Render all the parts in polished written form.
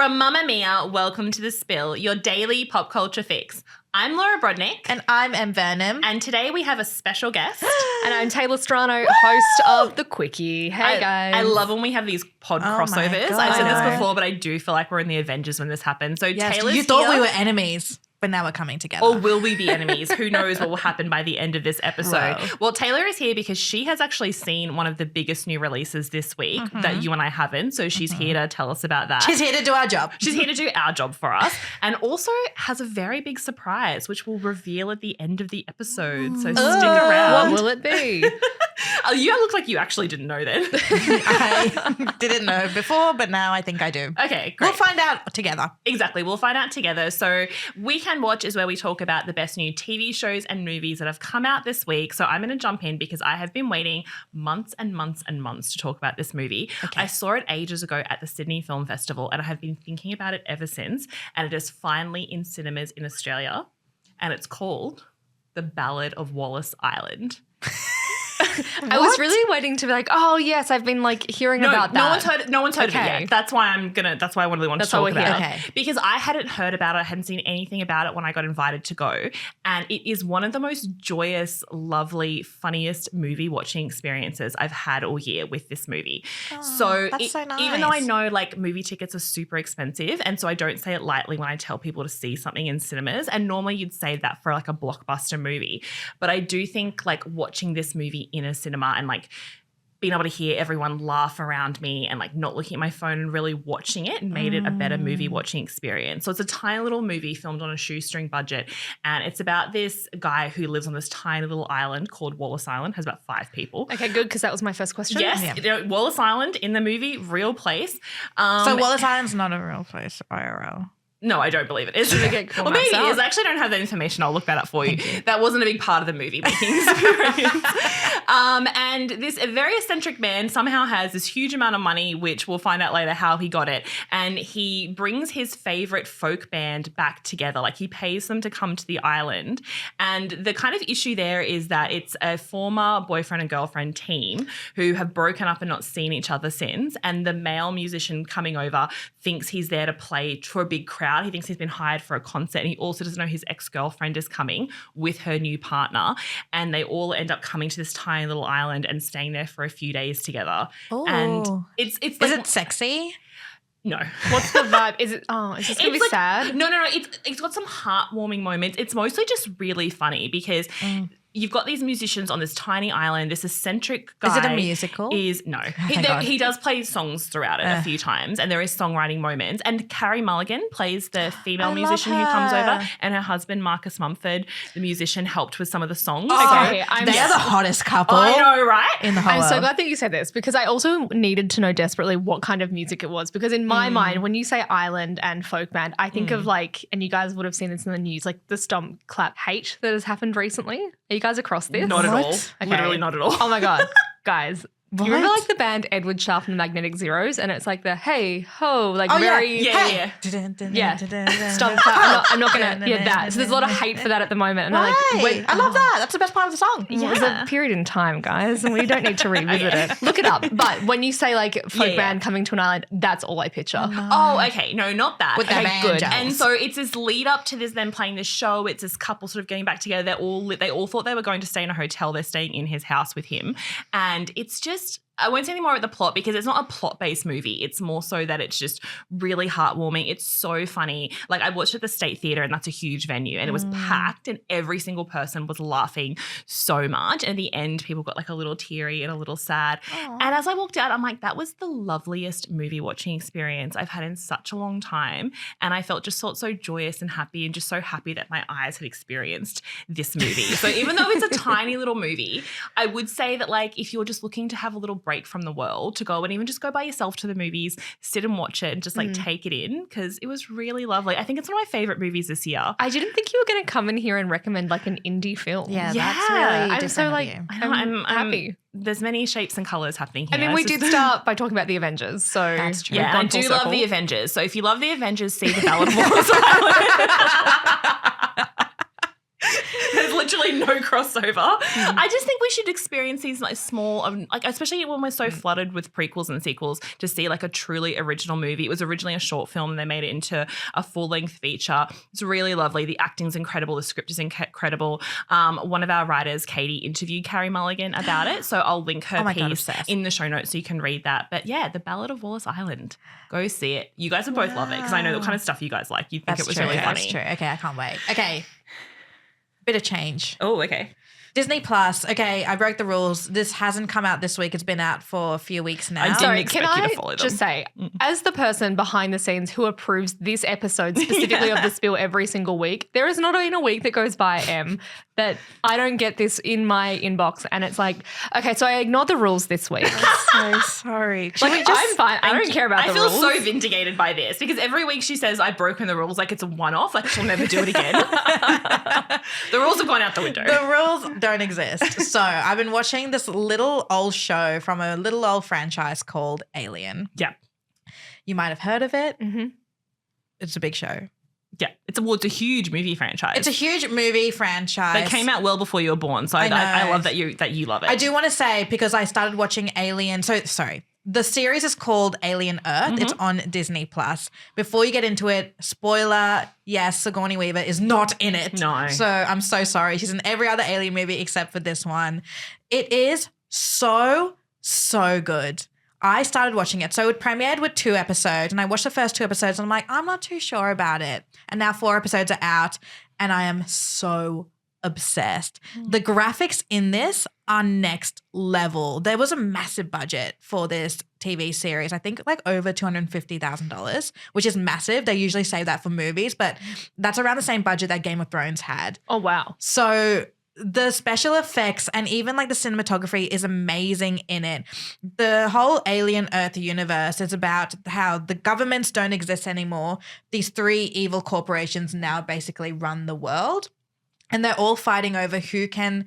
From Mamma Mia, welcome to The Spill, your daily pop culture fix. I'm Laura Brodnick. And I'm Em Burnham. And today we have a special guest. And I'm Taylor Strano, host of The Quickie. Hey, guys. I love when we have these pod crossovers. I've said this before, but I do feel like we're in the Avengers when this happens. So yes, Taylor's you thought here. we were enemies, but now we're coming together. Or will we be enemies? Who knows what will happen by the end of this episode. Whoa. Well, Taylor is here because she has actually seen one of the biggest new releases this week that you and I haven't. So she's here to tell us about that. She's here to do our job. She's here to do our job for us, and also has a very big surprise, which we'll reveal at the end of the episode. So stick around. What will it be? Oh, you look like you actually didn't know then. I didn't know before, but now I think I do. Okay, great. We'll find out together. Exactly. We'll find out together. So Weekend Watch is where we talk about the best new TV shows and movies that have come out this week. So I'm going to jump in because I have been waiting months and months and months to talk about this movie. Okay. I saw it ages ago at the Sydney Film Festival and I have been thinking about it ever since. And it is finally in cinemas in Australia. And it's called The Ballad of Wallace Island. I was really waiting to be like, oh yes, I've been like hearing about that. No one's heard of it yet. That's why I wanted to talk about it. Because I hadn't heard about it. I hadn't seen anything about it when I got invited to go. And it is one of the most joyous, lovely, funniest movie watching experiences I've had all year with this movie. Oh, that's so nice. Even though I know like movie tickets are super expensive, and so I don't say it lightly when I tell people to see something in cinemas, and normally you'd say that for like a blockbuster movie. But I do think like watching this movie in a cinema and like being able to hear everyone laugh around me and like not looking at my phone and really watching it made it a better movie watching experience. So it's a tiny little movie filmed on a shoestring budget, and it's about this guy who lives on this tiny little island called Wallace Island, has about 5 people. Okay, good, because that was my first question. Yes, you know, Wallace Island in the movie, real place. So Wallace Island's not a real place, IRL. No, I don't believe it is. Well, maybe it is. I actually don't have that information. I'll look that up for you. That wasn't a big part of the movie making experience. And this very eccentric man somehow has this huge amount of money, which we'll find out later how he got it. And he brings his favorite folk band back together. Like he pays them to come to the island. And the kind of issue there is that it's a former boyfriend and girlfriend team who have broken up and not seen each other since. And the male musician coming over thinks he's there to play for a big crowd. He thinks he's been hired for a concert, and he also doesn't know his ex-girlfriend is coming with her new partner, and they all end up coming to this tiny little island and staying there for a few days together. Ooh. And it's Is like, it sexy? No. What's the vibe? Is it this going to be like, sad? No. It's got some heartwarming moments. It's mostly just really funny because you've got these musicians on this tiny island. This eccentric guy. Is it a musical? He does play songs throughout it a few times, and there is songwriting moments. And Carrie Mulligan plays the female musician who comes over, and her husband Marcus Mumford, the musician, helped with some of the songs. Okay, they are the hottest couple. I know, right? In the whole I'm so world. glad that you said this, because I also needed to know desperately what kind of music it was, because in my mind, when you say island and folk band, I think of like, and you guys would have seen this in the news, like the stomp clap hate that has happened recently. Are you guys across this? Not at all. Okay. Literally not at all. Oh my God. Guys. You remember like the band Edward Sharp and the Magnetic Zeros, and it's like the hey ho, like very Yeah. stomp clap. I'm not gonna that. So there's a lot of hate for that at the moment, and I'm like, wait, I love that. That's the best part of the song. It was a period in time, guys, and we don't need to revisit it. Look it up. But when you say like folk band coming to an island, that's all I picture. Oh, okay. No, not that. With their banjos. And so it's this lead up to this them playing this show. It's this couple sort of getting back together. They all thought they were going to stay in a hotel. They're staying in his house with him. And it's just, I won't say any more about the plot because it's not a plot-based movie. It's more so that it's just really heartwarming. It's so funny. Like I watched at the State Theatre, and that's a huge venue, and it was packed, and every single person was laughing so much. And at the end, people got like a little teary and a little sad. Aww. And as I walked out, I'm like, that was the loveliest movie watching experience I've had in such a long time. And I felt so joyous and happy, and just so happy that my eyes had experienced this movie. So even though it's a tiny little movie, I would say that like if you're just looking to have a little break from the world, to go and even just go by yourself to the movies, sit and watch it and just like take it in, because it was really lovely. I think it's one of my favorite movies this year. I didn't think you were going to come in here and recommend like an indie film. Yeah, that's really I'm so like, I'm happy. There's many shapes and colours happening here. I mean, we did start by talking about the Avengers, so that's true. Yeah, I do love the Avengers. So if you love the Avengers, see The Ballad of Wallace Island. There's literally no crossover. I just think we should experience these like small, like especially when we're so flooded with prequels and sequels, to see like a truly original movie. It was originally a short film and they made it into a full-length feature. It's really lovely. The acting's incredible. The script is incredible. One of our writers, Katie, interviewed Carey Mulligan about it, so I'll link her piece in the show notes so you can read that. But yeah, The Ballad of Wallace Island. Go see it. You guys would both love it because I know the kind of stuff you guys like. You'd think it was really funny. That's true. Okay, I can't wait. Okay. Bit of change. Oh, okay. Disney Plus. Okay, I broke the rules. This hasn't come out this week. It's been out for a few weeks now. I didn't expect you to follow them. Just say, as the person behind the scenes who approves this episode specifically of the spill every single week, there is not even a week that goes by, Em, that I don't get this in my inbox and it's like, okay, so I ignored the rules this week. I'm so sorry. Like, I'm fine. I don't care about the rules. I feel so vindicated by this because every week she says I've broken the rules like it's a one-off, like she'll never do it again. The rules have gone out the window. The rules don't exist. So I've been watching this little old show from a little old franchise called Alien. Yeah. You might have heard of it. Mm-hmm. It's a big show. Yeah. It's a huge movie franchise. It's a huge movie franchise. That came out well before you were born. So I love that you love it. I do want to say, because I started watching Alien. So sorry. The series is called Alien Earth. It's on Disney Plus. Before you get into it, spoiler, yes, Sigourney Weaver is not in it. No. So I'm so sorry. She's in every other Alien movie except for this one. It is so good. I started watching it. So it premiered with 2 episodes and I watched the first 2 episodes and I'm like, I'm not too sure about it. And now 4 episodes are out and I am so obsessed. The graphics in this are next level. There was a massive budget for this TV series. I think like over $250,000, which is massive. They usually save that for movies, but that's around the same budget that Game of Thrones had. Oh, wow. So the special effects and even like the cinematography is amazing in it. The whole Alien Earth universe is about how the governments don't exist anymore. These 3 evil corporations now basically run the world. And they're all fighting over who can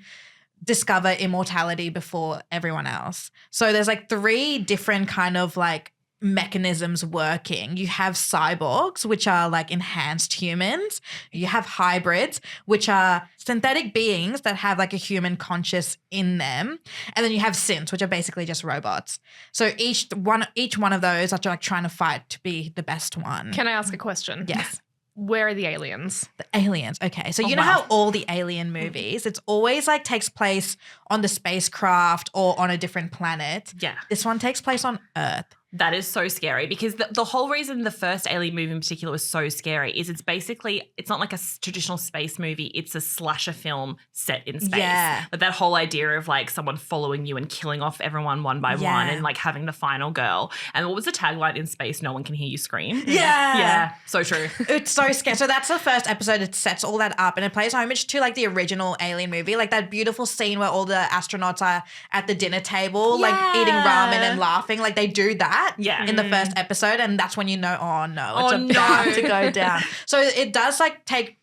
discover immortality before everyone else. So there's like 3 different kind of like mechanisms working. You have cyborgs, which are like enhanced humans. You have hybrids, which are synthetic beings that have like a human conscious in them. And then you have synths, which are basically just robots. So each one of those are like trying to fight to be the best one. Can I ask a question? Yes. Where are the aliens? The aliens. Okay. So you know how all the alien movies, it's always like takes place on the spacecraft or on a different planet. Yeah. This one takes place on Earth. That is so scary because the whole reason the first Alien movie in particular was so scary is it's not like a traditional space movie. It's a slasher film set in space. Yeah. But that whole idea of like someone following you and killing off everyone one by one and like having the final girl. And what was the tagline in space? No one can hear you scream. Yeah. Yeah. So true. It's so scary. So that's the first episode. It sets all that up and it plays homage to like the original Alien movie, like that beautiful scene where all the astronauts are at the dinner table, like eating ramen and laughing. Like they do that. In the first episode, and that's when you know, oh no, it's about to go down. So it does like take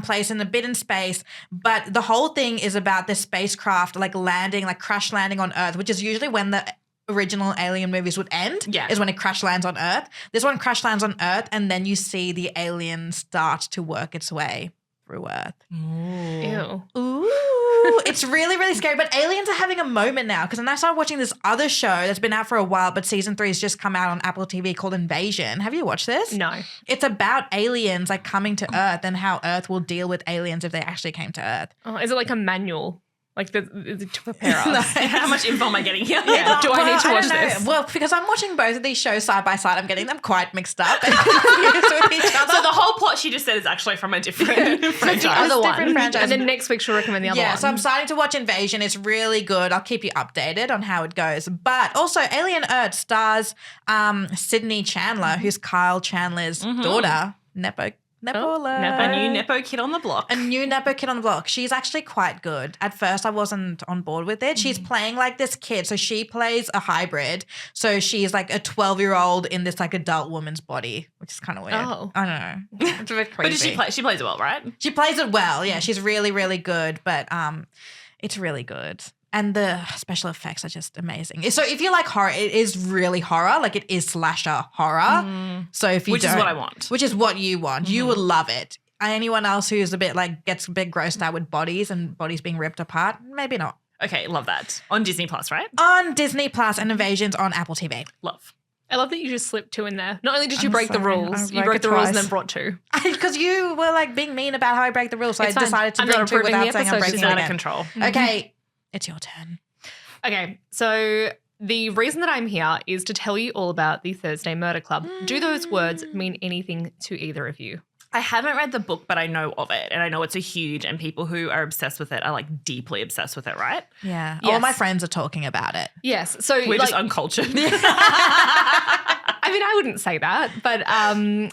place in a bit in space, but the whole thing is about this spacecraft like landing, like crash landing on Earth, which is usually when the original Alien movies would end. Is when it crash lands on Earth. This one crash lands on Earth, and then you see the alien start to work its way through Earth. Ew. Ooh. It's really, really scary. But aliens are having a moment now because then I started watching this other show that's been out for a while, but season 3 has just come out on Apple TV called Invasion. Have you watched this? No. It's about aliens like coming to Earth and how Earth will deal with aliens if they actually came to Earth. Oh, is it like a manual? Like to prepare us? How much info am I getting here? Yeah. Do I need to watch this? Well, because I'm watching both of these shows side by side, I'm getting them quite mixed up and confused with each other. So the whole plot she just said is actually from a different franchise. The other one. Different franchise. And then next week she'll recommend the other one. Yeah, so I'm starting to watch Invasion. It's really good. I'll keep you updated on how it goes. But also Alien Earth stars Sydney Chandler, who's Kyle Chandler's daughter, Nepo alert. A new Nepo kid on the block. A new Nepo kid on the block. She's actually quite good. At first, I wasn't on board with it. She's playing like this kid. So she plays a hybrid. So she's like a 12-year-old in this like adult woman's body, which is kind of weird. Oh. I don't know. It's a bit crazy. But she plays it well, right? She plays it well. Yeah, she's really, really good. But it's really good. And the special effects are just amazing. So if you like horror, it is really horror. Like it is slasher horror. So if you Which is what I want. Which is what you want. You would love it. anyone else who's a bit like gets a bit grossed out with bodies and bodies being ripped apart, maybe not. Okay, love that. On Disney Plus, right? On Disney Plus and Invasions on Apple TV. Love. I love that you just slipped 2 in there. Not only did you I'm break the sorry, rules, I you broke broke it the rules and twice. then brought 2. Because you were like being mean about how I break the rules, so It's I fine. decided to I'm bring not 2 approving the without saying I'm episode, breaking She's it out of again. control. Okay, it's your turn. Okay, so the reason that I'm here is to tell you all about the Thursday Murder Club. Do those words mean anything to either of you? I haven't read the book, but I know of it. And I know it's a huge, and people who are obsessed with it are like deeply obsessed with it, right? Yeah. Yes. All my friends are talking about it. Yes. So We're like, just uncultured. I mean, I wouldn't say that, but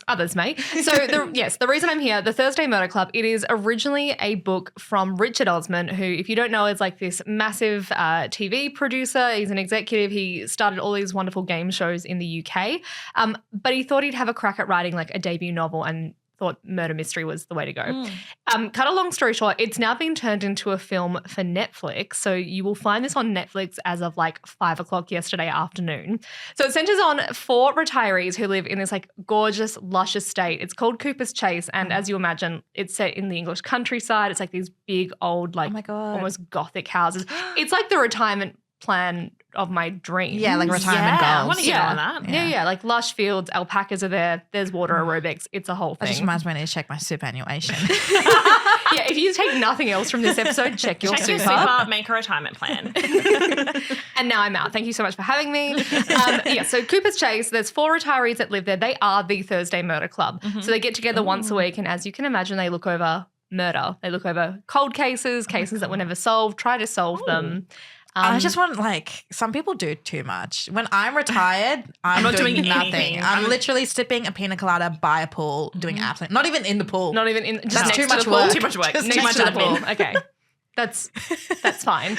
others may. So, the reason I'm here, the Thursday Murder Club, it is originally a book from Richard Osman, who, if you don't know, is like this massive TV producer. He's an executive. He started all these wonderful game shows in the UK, but he thought he'd have a crack at writing like a debut novel and thought murder mystery was the way to go. Cut a long story short, it's now been turned into a film for Netflix. So you will find this on Netflix as of like 5:00 yesterday afternoon. So it centers on 4 retirees who live in this like gorgeous, lush estate. It's called Cooper's Chase. And as you imagine, it's set in the English countryside. It's like these big old, like Oh my God. almost gothic houses. It's like the retirement plan of my dreams. Yeah, like retirement Yeah, I goals. want to get on that. Yeah, like lush fields, alpacas are there, there's water aerobics, it's a whole That just thing. reminds me I need to check my superannuation. Yeah, if you take nothing else from this episode, check your Check your super. super, make a retirement plan. And now I'm out. Thank you so much for having me. So Cooper's Chase, there's 4 retirees that live there. They are the Thursday Murder Club. So they get together once a week, and as you can imagine, they look over murder. They look over cold cases, cases that were never solved, try to solve them. I just want like some people do too much. When I'm retired, I'm not doing doing nothing. anything. I'm literally sipping a pina colada by a pool, doing absolutely not even in the pool. Not even in just That's next too to much the pool. work. Too much work. Just Too Next much to the pool. admin. Okay. That's fine.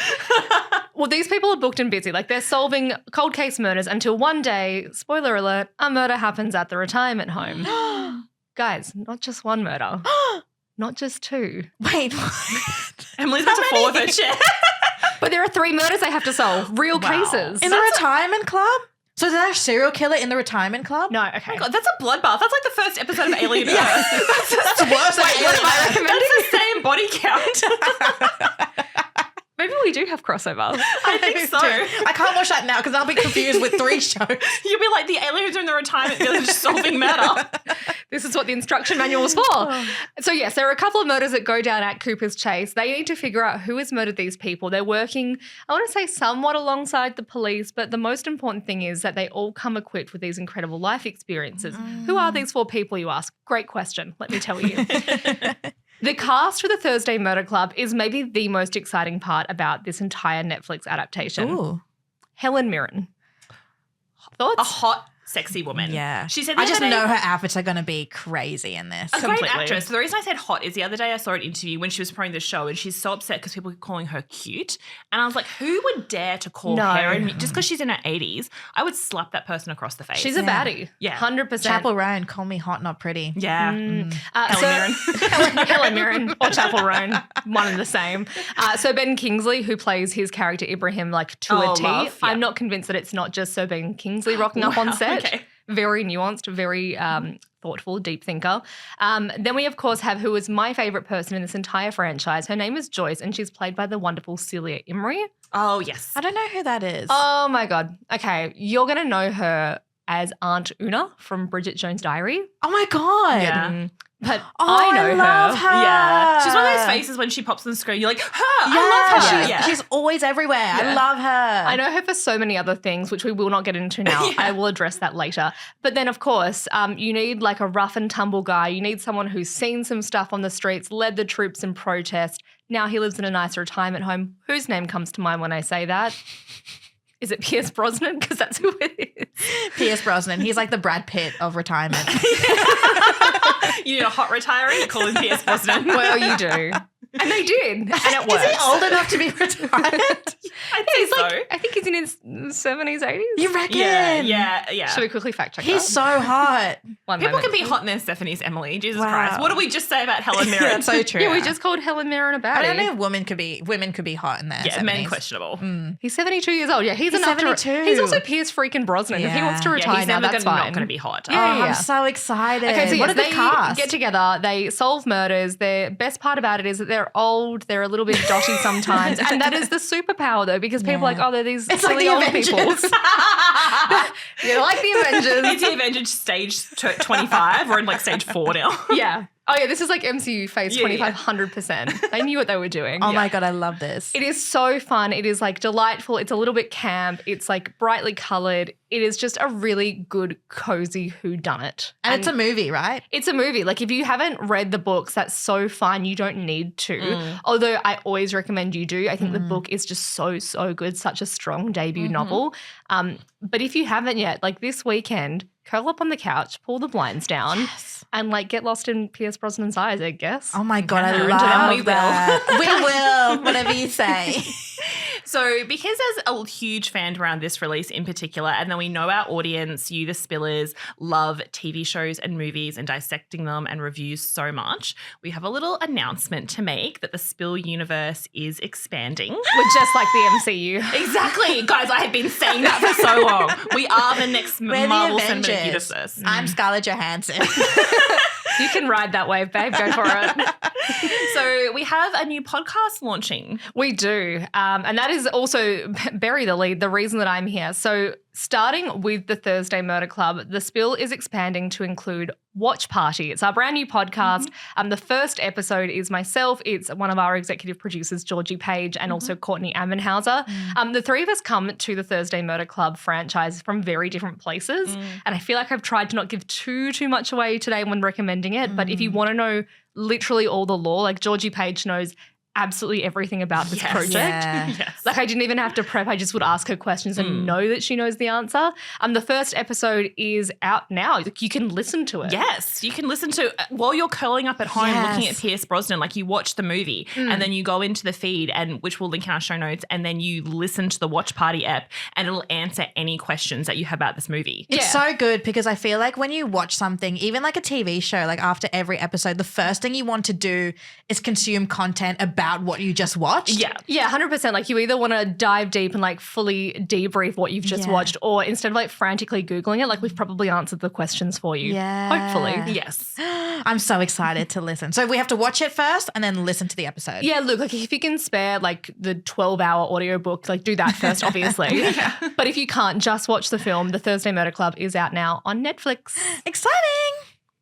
Well, these people are booked and busy. Like they're solving cold case murders until one day, spoiler alert, a murder happens at the retirement home. Guys, not just one murder. Not just 2. Wait, what? Emily's about to fall with her shit. But there are 3 murders they have to solve. Real Wow. cases. In the retirement club? So is there a serial killer in the retirement club? No, okay. Oh my God, that's a bloodbath. That's like the first episode of Alien Earth. That's worse than What am I recommending? That's the same body count. Maybe we do have crossover. I think so. I can't watch that now because I'll be confused with 3 shows. You'll be like, the aliens are in the retirement village solving murder. This is what the instruction manual was for. So yes, there are a couple of murders that go down at Cooper's Chase. They need to figure out who has murdered these people. They're working, I want to say somewhat alongside the police, but the most important thing is that they all come equipped with these incredible life experiences. Who are these 4 people, you ask? Great question, let me tell you. The cast for the Thursday Murder Club is maybe the most exciting part about this entire Netflix adaptation. Ooh. Helen Mirren. Thoughts? A hot, sexy woman. Yeah. She said I just know her outfits are going to be crazy in this. A great Completely. actress. The reason I said hot is the other day I saw an interview when she was promoting the show and she's so upset because people were calling her cute. And I was like, who would dare to call No. her, just because she's in her 80s, I would slap that person across the face. She's a baddie. Yeah. 100%. Chapel Roan, call me hot, not pretty. Yeah. Helen Mirren. Helen Mirren or Chapel Roan, one and the same. So Ben Kingsley, who plays his character Ibrahim like to Oh, a T. love, yeah. I'm not convinced that it's not just Sir Ben Kingsley rocking up on Wow, set. okay. Very nuanced, very thoughtful, deep thinker. Then we, of course, have who is my favourite person in this entire franchise. Her name is Joyce, and she's played by the wonderful Celia Imrie. Oh, yes. I don't know who that is. Oh, my God. Okay, you're going to know her as Aunt Una from Bridget Jones' Diary. Oh my God. Yeah. But Oh, I know love her. Yeah. She's one of those faces when she pops on the screen, you're like, her, I love her. she- She's always everywhere. I love her. I know her for so many other things, which we will not get into now. I will address that later. But then, of course, you need like a rough and tumble guy. You need someone who's seen some stuff on the streets, led the troops in protest. Now he lives in a nice retirement home. Whose name comes to mind when I say that? Is it Pierce Brosnan? Because that's who it is. Pierce Brosnan. He's like the Brad Pitt of retirement. You need a hot retiree, you call him Pierce Brosnan. Well, you do. And they did. And it works. Is he old enough to be retired? I'd He's say like, so. I think he's in his 70s, 80s. You reckon? Yeah. Should we quickly fact check He's that? so hot. One People moment. can be hot in their 70s, Emily. Jesus Wow. Christ. What did we just say about Helen Mirren? That's so true. Yeah, we just called Helen Mirren a baddie. I don't know. Women could be hot in there. Yeah, men questionable. He's 72 years old. Yeah, he's enough 72. He's also Pierce freaking Brosnan. If he Yeah. wants to Yeah, retire he's now, never that's not fine. going to be hot. Yeah, I'm so excited. Okay, so what yes, are the they cast? get together, they solve murders. The best part about it is that they're old, they're a little bit dotty sometimes, and that is the superpower though, because people are like, oh, they're these It's silly like the old people. Avengers. You're like the Avengers. Is the Avengers stage 25 or in like stage 4 now? Yeah. Oh yeah, this is like MCU phase 25, 100%. They knew what they were doing. Oh my God, I love this. It is so fun. It is like delightful. It's a little bit camp. It's like brightly colored. It is just a really good, cozy whodunit. And it's a movie, right? It's a movie. Like if you haven't read the books, that's so fun. You don't need to. Although I always recommend you do. I think the book is just so, so good. Such a strong debut novel. But if you haven't yet, like this weekend, curl up on the couch, pull the blinds down, and like get lost in Pierce Brosnan's eyes, I guess. Oh my God, I Into love them, we will. that. We will, whatever you say. So because there's a huge fan around this release in particular, and then we know our audience, you the spillers, love TV shows and movies and dissecting them and reviews so much, we have a little announcement to make that the Spill universe is expanding. We're just like the MCU. Exactly. Guys, I have been saying that for so long. We are the next We're Marvel the Cinematic Avengers. Universe. I'm Scarlett Johansson. You can ride that wave, babe. Go for it. So we have a new podcast launching. We do. And that is also, bury the lead, the reason that I'm here. So starting with the Thursday Murder Club, the Spill is expanding to include Watch Party. It's our brand new podcast. The first episode is myself. It's one of our executive producers, Georgie Page, and also Courtney Ammenhauser. The three of us come to the Thursday Murder Club franchise from very different places. And I feel like I've tried to not give too much away today when recommending it. But if you want to know literally all the lore, like Georgie Page knows absolutely everything about this project. Yeah. Yes. Like I didn't even have to prep. I just would ask her questions and know that she knows the answer. The first episode is out now. Like you can listen to it. Yes, you can listen to while you're curling up at home looking at Pierce Brosnan, like you watch the movie and then you go into the feed and which we'll link in our show notes and then you listen to the Watch Party app and it'll answer any questions that you have about this movie. It's so good because I feel like when you watch something, even like a TV show, like after every episode, the first thing you want to do is consume content about what you just watched. Yeah, 100%. Like you either want to dive deep and like fully debrief what you've just watched or instead of like frantically Googling it, like we've probably answered the questions for you. Yeah. Hopefully. Yes. I'm so excited to listen. So we have to watch it first and then listen to the episode. Yeah, look, like if you can spare like the 12-hour audiobook, like do that first, obviously. But if you can't, just watch the film. The Thursday Murder Club is out now on Netflix. Exciting.